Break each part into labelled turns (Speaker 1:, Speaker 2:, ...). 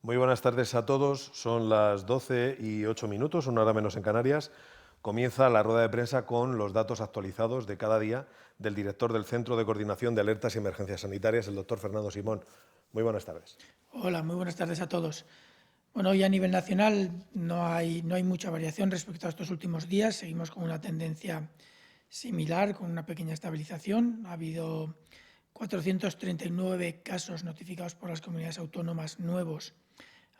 Speaker 1: Muy buenas tardes a todos. Son las 12:08, una hora menos en Canarias. Comienza la rueda de prensa con los datos actualizados de cada día del director del Centro de Coordinación de Alertas y Emergencias Sanitarias, el doctor Fernando Simón. Muy buenas tardes.
Speaker 2: Hola, muy buenas tardes a todos. Bueno, hoy a nivel nacional no hay mucha variación respecto a estos últimos días. Seguimos con una tendencia similar, con una pequeña estabilización. Ha habido 439 casos notificados por las comunidades autónomas nuevos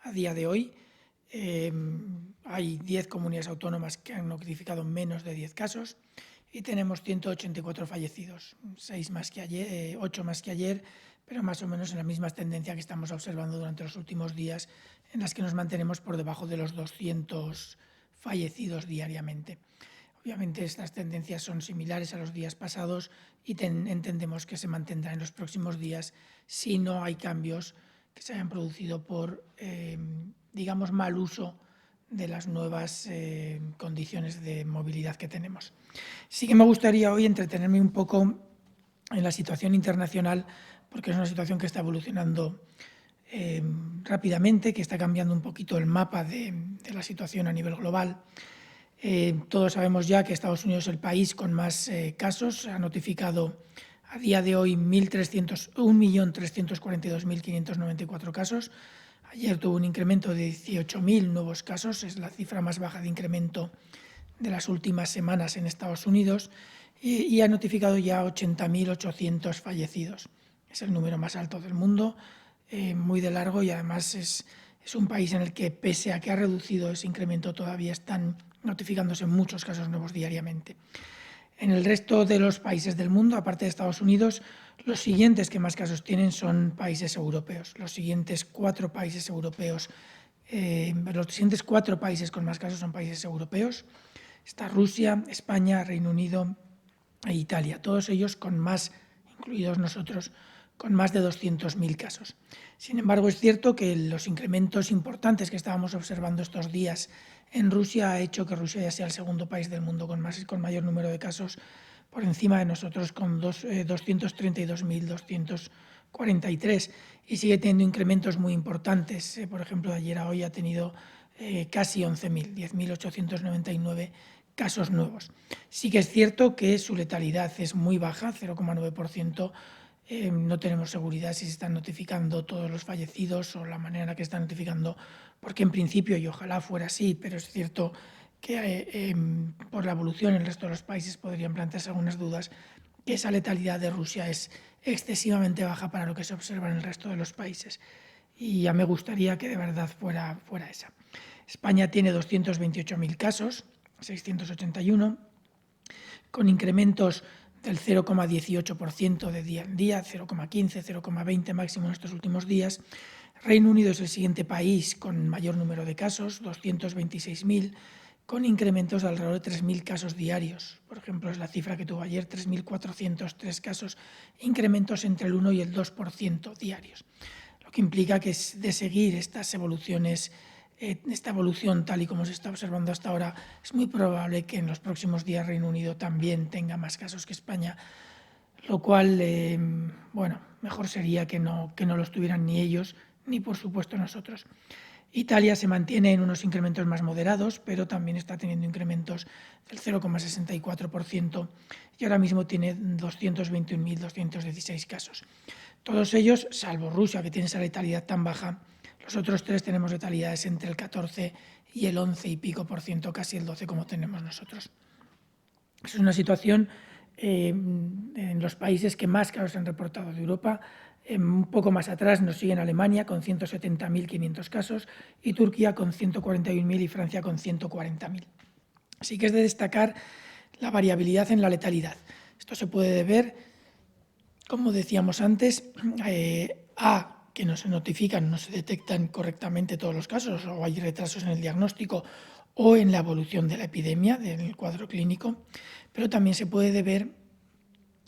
Speaker 2: a día de hoy. Hay 10 comunidades autónomas que han notificado menos de 10 casos y tenemos 184 fallecidos, 8 más que ayer, pero más o menos en la misma tendencia que estamos observando durante los últimos días, en las que nos mantenemos por debajo de los 200 fallecidos diariamente. Obviamente estas tendencias son similares a los días pasados y entendemos que se mantendrá en los próximos días si no hay cambios que se hayan producido por, digamos, mal uso de las nuevas condiciones de movilidad que tenemos. Sí que me gustaría hoy entretenerme un poco en la situación internacional, porque es una situación que está evolucionando rápidamente, que está cambiando un poquito el mapa de la situación a nivel global. Todos sabemos ya que Estados Unidos es el país con más casos. Ha notificado a día de hoy 1.342.594 casos. Ayer tuvo un incremento de 18.000 nuevos casos, es la cifra más baja de incremento de las últimas semanas en Estados Unidos, y ha notificado ya 80.800 fallecidos. Es el número más alto del mundo, muy de largo, y además es un país en el que, pese a que ha reducido ese incremento, todavía están notificándose muchos casos nuevos diariamente. En el resto de los países del mundo, aparte de Estados Unidos, los siguientes que más casos tienen son países europeos. Los siguientes cuatro países con más casos son países europeos. Está Rusia, España, Reino Unido e Italia. Todos ellos con más, incluidos nosotros, con más de 200.000 casos. Sin embargo, es cierto que los incrementos importantes que estábamos observando estos días en Rusia ha hecho que Rusia ya sea el segundo país del mundo con mayor número de casos, por encima de nosotros, con 232.243, y sigue teniendo incrementos muy importantes. Por ejemplo, de ayer a hoy ha tenido casi 11.000, 10.899 casos nuevos. Sí que es cierto que su letalidad es muy baja, 0,9%. No tenemos seguridad si se están notificando todos los fallecidos o la manera en la que están notificando, porque en principio, y ojalá fuera así, pero es cierto que por la evolución en el resto de los países podrían plantearse algunas dudas, que esa letalidad de Rusia es excesivamente baja para lo que se observa en el resto de los países. Y ya me gustaría que de verdad fuera esa. España tiene 228.000 casos, 681, con incrementos del 0,18% de día en día, 0,15, 0,20 máximo en estos últimos días. Reino Unido es el siguiente país con mayor número de casos, 226.000, con incrementos de alrededor de 3.000 casos diarios. Por ejemplo, es la cifra que tuvo ayer, 3.403 casos, incrementos entre el 1 y el 2% diarios. Lo que implica que, de seguir estas evoluciones, esta evolución tal y como se está observando hasta ahora, es muy probable que en los próximos días Reino Unido también tenga más casos que España, lo cual, mejor sería que no los tuvieran ni ellos, ni por supuesto nosotros. Italia se mantiene en unos incrementos más moderados, pero también está teniendo incrementos del 0,64% y ahora mismo tiene 221.216 casos. Todos ellos, salvo Rusia, que tiene esa letalidad tan baja, los otros tres tenemos letalidades entre el 14 y el 11 y pico por ciento, casi el 12 como tenemos nosotros. Es una situación en los países que más casos han reportado de Europa. Un poco más atrás nos siguen Alemania con 170.500 casos y Turquía con 141.000 y Francia con 140.000. Así que es de destacar la variabilidad en la letalidad. Esto se puede deber, como decíamos antes, a que no se notifican, no se detectan correctamente todos los casos, o hay retrasos en el diagnóstico o en la evolución de la epidemia, del cuadro clínico, pero también se puede deber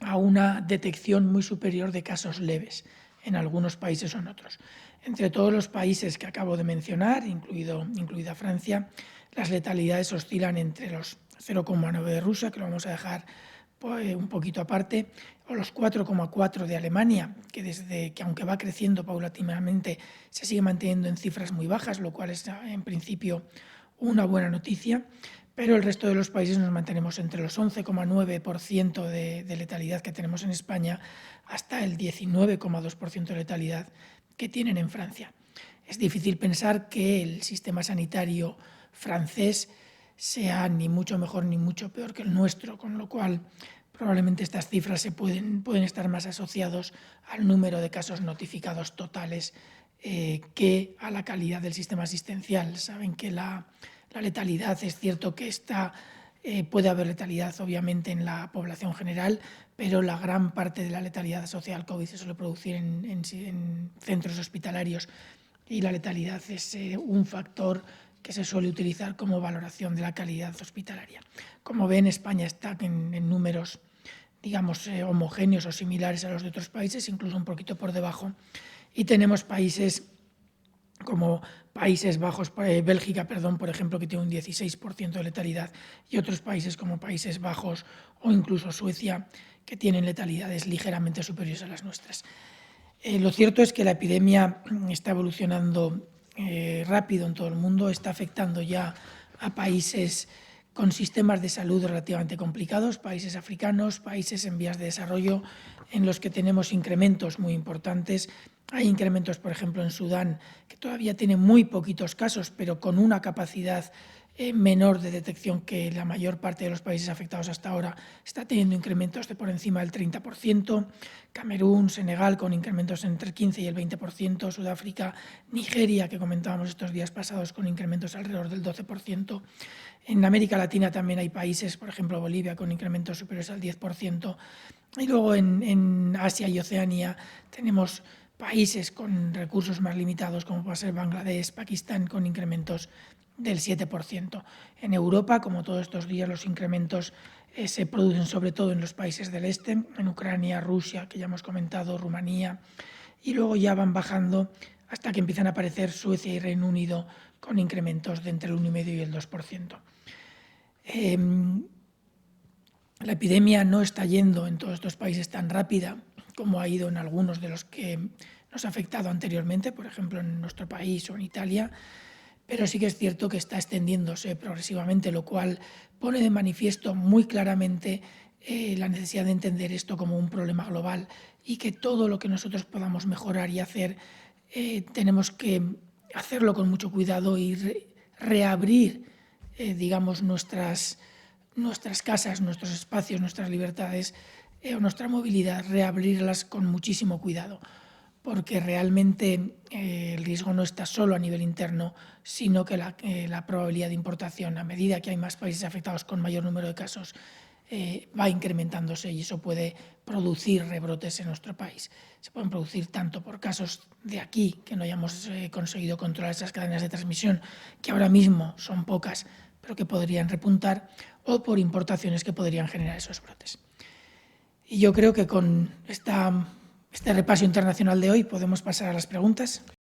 Speaker 2: a una detección muy superior de casos leves en algunos países o en otros. Entre todos los países que acabo de mencionar, incluida Francia, las letalidades oscilan entre los 0,9 de Rusia, que lo vamos a dejar un poquito aparte, o los 4,4 de Alemania, que aunque va creciendo paulatinamente, se sigue manteniendo en cifras muy bajas, lo cual es en principio una buena noticia, pero el resto de los países nos mantenemos entre los 11,9% de letalidad que tenemos en España hasta el 19,2% de letalidad que tienen en Francia. Es difícil pensar que el sistema sanitario francés sea ni mucho mejor ni mucho peor que el nuestro, con lo cual probablemente estas cifras pueden estar más asociados al número de casos notificados totales que a la calidad del sistema asistencial. Saben que la letalidad, es cierto que puede haber letalidad obviamente en la población general, pero la gran parte de la letalidad asociada al COVID se suele producir en centros hospitalarios y la letalidad es un factor que se suele utilizar como valoración de la calidad hospitalaria. Como ven, España está en números, digamos, homogéneos o similares a los de otros países, incluso un poquito por debajo, y tenemos países como Países Bajos, Bélgica, por ejemplo, que tiene un 16% de letalidad, y otros países como Países Bajos o incluso Suecia, que tienen letalidades ligeramente superiores a las nuestras. Lo cierto es que la epidemia está evolucionando rápido en todo el mundo, está afectando ya a países con sistemas de salud relativamente complicados, países africanos, países en vías de desarrollo, en los que tenemos incrementos muy importantes. Hay incrementos, por ejemplo, en Sudán, que todavía tiene muy poquitos casos, pero con una capacidad menor de detección que la mayor parte de los países afectados hasta ahora, está teniendo incrementos de por encima del 30%, Camerún, Senegal con incrementos entre el 15 y el 20%, Sudáfrica, Nigeria, que comentábamos estos días pasados, con incrementos alrededor del 12%. En América Latina también hay países, por ejemplo Bolivia, con incrementos superiores al 10%. Y luego en Asia y Oceanía tenemos países con recursos más limitados, como puede ser Bangladesh, Pakistán, con incrementos del 7%. En Europa, como todos estos días, los incrementos se producen sobre todo en los países del este, en Ucrania, Rusia, que ya hemos comentado, Rumanía, y luego ya van bajando hasta que empiezan a aparecer Suecia y Reino Unido con incrementos de entre el 1,5 y el 2%. La epidemia no está yendo en todos estos países tan rápida como ha ido en algunos de los que nos ha afectado anteriormente, por ejemplo en nuestro país o en Italia, pero sí que es cierto que está extendiéndose progresivamente, lo cual pone de manifiesto muy claramente la necesidad de entender esto como un problema global y que todo lo que nosotros podamos mejorar y hacer tenemos que hacerlo con mucho cuidado y reabrir, digamos, nuestras casas, nuestros espacios, nuestras libertades o nuestra movilidad, reabrirlas con muchísimo cuidado, porque realmente el riesgo no está solo a nivel interno, sino que la probabilidad de importación, a medida que hay más países afectados con mayor número de casos, va incrementándose y eso puede producir rebrotes en nuestro país. Se pueden producir tanto por casos de aquí, que no hayamos conseguido controlar esas cadenas de transmisión, que ahora mismo son pocas, pero que podrían repuntar, o por importaciones que podrían generar esos brotes. Y yo creo que con este repaso internacional de hoy podemos pasar a las preguntas.